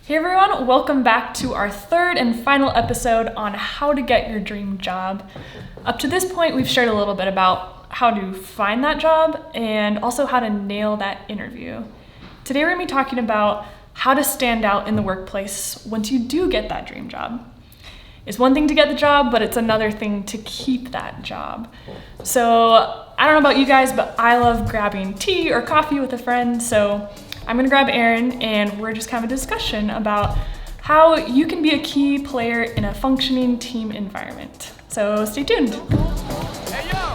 Hey everyone, welcome back to our third and final episode on how to get your dream job. Up to this point, we've shared a little bit about how to find that job and also how to nail that interview. Today we're going to be talking about how to stand out in the workplace once you do get that dream job. It's one thing to get the job, but it's another thing to keep that job. So I don't know about you guys, but I love grabbing tea or coffee with a friend, so I'm gonna grab Aaron and we're just kind of a discussion about how you can be a key player in a functioning team environment. So stay tuned. Hey, yo.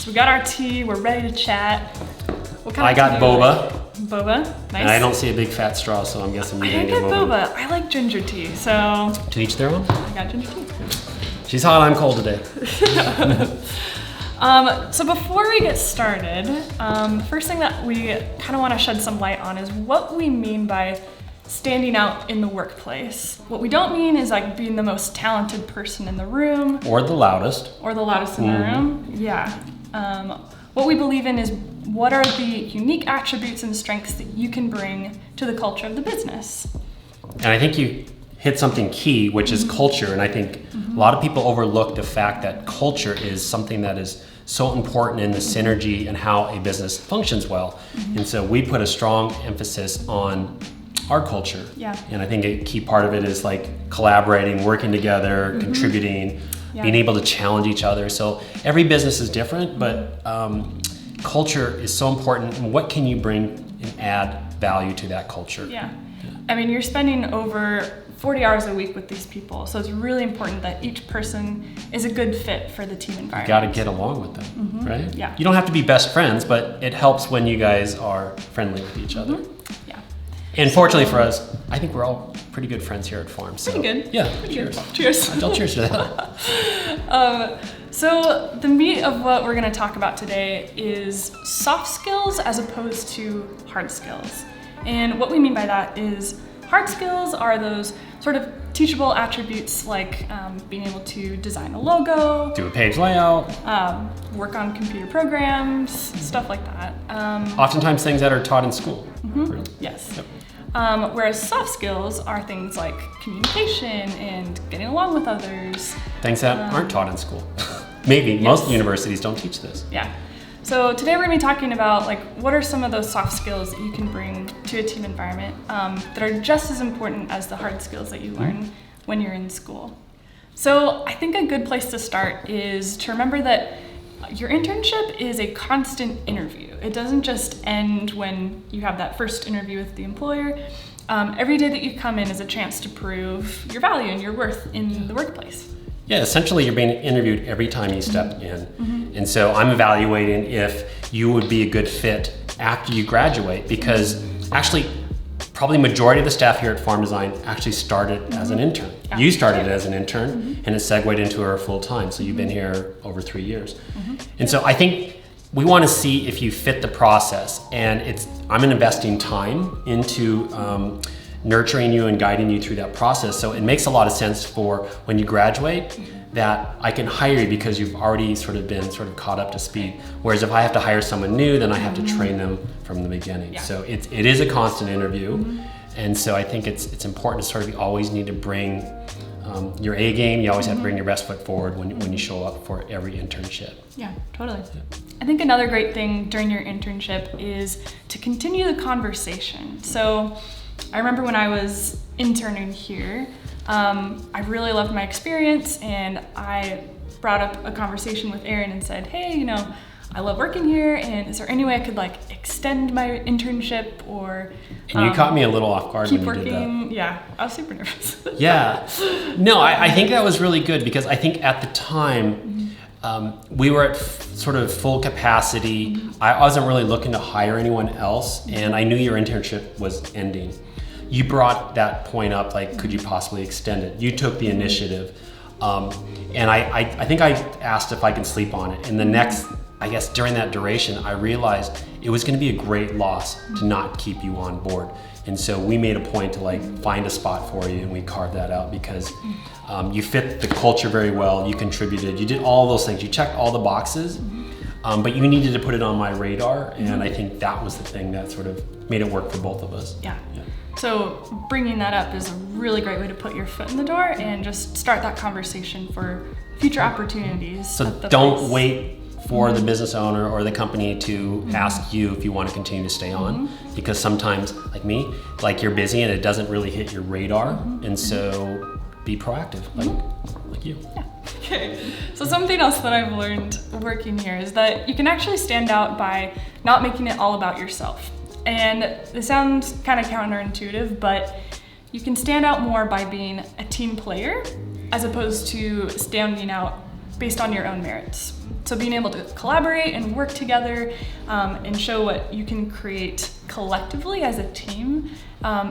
We got our tea, we're ready to chat. What kind I got boba. Boba, nice. And I don't see a big fat straw, so I'm guessing you didn't get get boba. I like ginger tea, so. To each their own? I got ginger tea. She's hot, I'm cold today. So before we get started, first thing that we kind of want to shed some light on is what we mean by standing out in the workplace. What we don't mean is like being the most talented person in the room. Or the loudest. Or the loudest in the room, yeah. What we believe in is what are the unique attributes and strengths that you can bring to the culture of the business. And I think you hit something key, which is culture. And I think a lot of people overlook the fact that culture is something that is so important in the synergy and how a business functions well. And so we put a strong emphasis on our culture. Yeah. And I think a key part of it is like collaborating, working together, contributing, being able to challenge each other. So every business is different, but culture is so important. And what can you bring and add value to that culture? Yeah. I mean, you're spending over 40 hours a week with these people. So it's really important that each person is a good fit for the team environment. You got to get along with them, right? Yeah. You don't have to be best friends, but it helps when you guys are friendly with each other. Yeah. And fortunately for us, I think we're all pretty good friends here at Farm. So, pretty good. Yeah. Pretty cheers. good. Cheers. I'll cheers to that. So the meat of what we're going to talk about today is soft skills as opposed to hard skills. And what we mean by that is hard skills are those sort of teachable attributes like being able to design a logo, Do a page layout. work on computer programs, stuff like that. Oftentimes things that are taught in school. Really. Yes. Yep. Whereas soft skills are things like communication and getting along with others. Things that aren't taught in school. Maybe. Most universities don't teach this. Yeah. So today we're going to be talking about like what are some of those soft skills that you can bring to a team environment that are just as important as the hard skills that you learn when you're in school. So I think a good place to start is to remember that your internship is a constant interview. It doesn't just end when you have that first interview with the employer. Every day that you come in is a chance to prove your value and your worth in the workplace. Yeah, essentially you're being interviewed every time you step in. And so I'm evaluating if you would be a good fit after you graduate, because actually probably majority of the staff here at Farm Design actually started as an intern. Yeah. You started as an intern and it segued into our full time. So you've been here over 3 years. And so I think we want to see if you fit the process, and I'm investing time into nurturing you and guiding you through that process. So it makes a lot of sense for when you graduate that I can hire you because you've already been caught up to speed. Whereas if I have to hire someone new, then I have to train them from the beginning. Yeah. So it is a constant interview. And so I think it's important to you always need to bring your A game. You always have to bring your best foot forward when you show up for every internship. Yeah, totally. I think another great thing during your internship is to continue the conversation. So I remember when I was interning here, I really loved my experience, and I brought up a conversation with Aaron and said, hey, I love working here, and is there any way I could like extend my internship or And you caught me a little off guard keep when you did that. working? Yeah, I was super nervous. Yeah. No, I think that was really good because I think at the time we were at sort of full capacity. I wasn't really looking to hire anyone else, and I knew your internship was ending. You brought that point up, like, could you possibly extend it? You took the initiative. And I think I asked if I can sleep on it. And the next, I guess during that duration, I realized it was gonna be a great loss to not keep you on board. And so we made a point to like find a spot for you, and we carved that out because you fit the culture very well, you contributed, you did all those things, you checked all the boxes, but you needed to put it on my radar, and I think that was the thing that sort of made it work for both of us. Yeah. So bringing that up is a really great way to put your foot in the door and just start that conversation for future opportunities. So don't wait for the business owner or the company to ask you if you want to continue to stay on, because sometimes, like me, like you're busy and it doesn't really hit your radar, and so be proactive, like you. Yeah. Okay. So something else that I've learned working here is that you can actually stand out by not making it all about yourself. And this sounds kind of counterintuitive, but you can stand out more by being a team player as opposed to standing out based on your own merits. So being able to collaborate and work together and show what you can create collectively as a team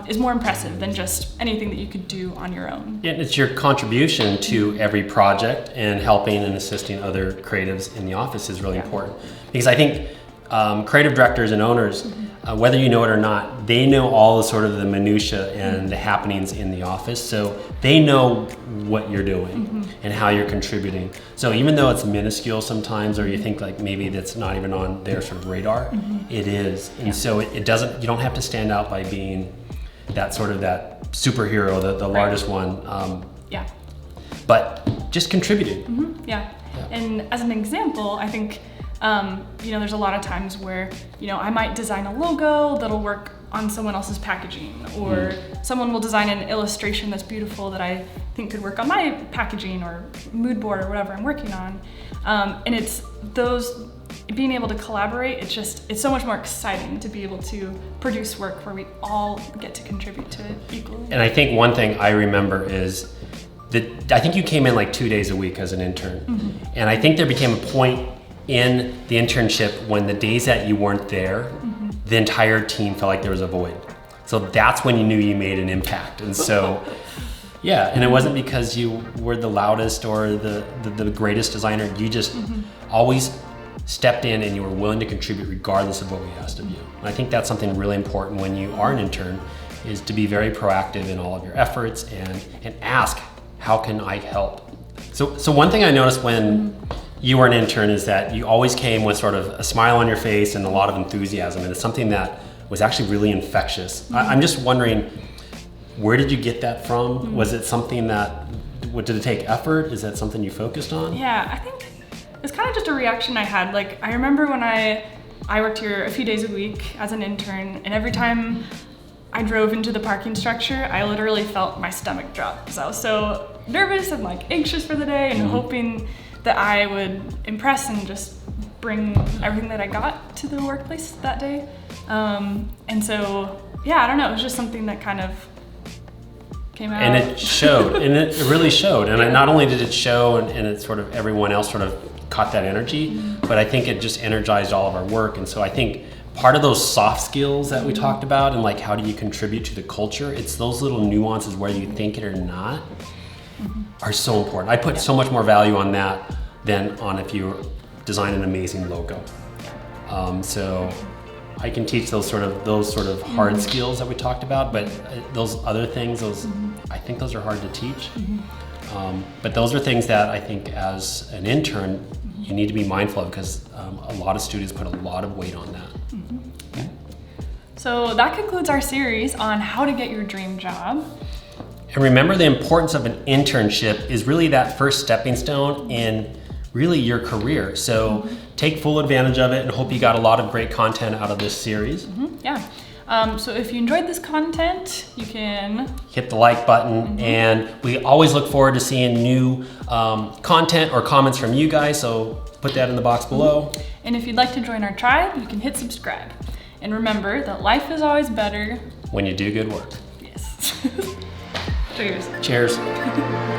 is more impressive than just anything that you could do on your own. And it's your contribution to every project, and helping and assisting other creatives in the office is really important. Because I think creative directors and owners, whether you know it or not, they know all the sort of the minutia and the happenings in the office. So they know what you're doing and how you're contributing. So even though it's minuscule sometimes, or you think like maybe that's not even on their sort of radar, it is. And so it doesn't, you don't have to stand out by being that sort of that superhero, the largest one. But just contributing. Yeah. And as an example, I think there's a lot of times where, I might design a logo that'll work on someone else's packaging, or someone will design an illustration that's beautiful that I think could work on my packaging or mood board or whatever I'm working on. And it's those, being able to collaborate, it's so much more exciting to be able to produce work where we all get to contribute to it equally. And I think one thing I remember is that I think you came in like 2 days a week as an intern. And I think there became a point in the internship when the days that you weren't there, the entire team felt like there was a void. So that's when you knew you made an impact. And so, yeah, and it wasn't because you were the loudest or the greatest designer. You just always stepped in and you were willing to contribute regardless of what we asked of you. And I think that's something really important when you are an intern, is to be very proactive in all of your efforts and ask, how can I help? So one thing I noticed when you were an intern is that you always came with sort of a smile on your face and a lot of enthusiasm, and it's something that was actually really infectious. I'm just wondering, where did you get that from? Was it something that, did it take effort? Is that something you focused on? Yeah, I think it's kind of just a reaction I had. Like, I remember when I worked here a few days a week as an intern, and every time I drove into the parking structure, I literally felt my stomach drop because I was so nervous and like anxious for the day and hoping that I would impress and just bring everything that I got to the workplace that day. And so, yeah, I don't know, it was just something that kind of came out. And it showed, and it really showed. And not only did it show, and it sort of, everyone else sort of caught that energy, but I think it just energized all of our work. And so I think part of those soft skills that we talked about, and like how do you contribute to the culture, it's those little nuances, whether you think it or not, are so important. I put so much more value on that than on if you design an amazing logo. So I can teach those sort of hard skills that we talked about, but those other things, I think those are hard to teach. But those are things that I think as an intern you need to be mindful of, because a lot of students put a lot of weight on that. So that concludes our series on how to get your dream job. And remember, the importance of an internship is really that first stepping stone in really your career. So take full advantage of it, and hope you got a lot of great content out of this series. Yeah. So if you enjoyed this content, you can hit the like button, and we always look forward to seeing new content or comments from you guys, so put that in the box below. And if you'd like to join our tribe, you can hit subscribe. And remember that life is always better when you do good work. Yes. Cheers. Cheers.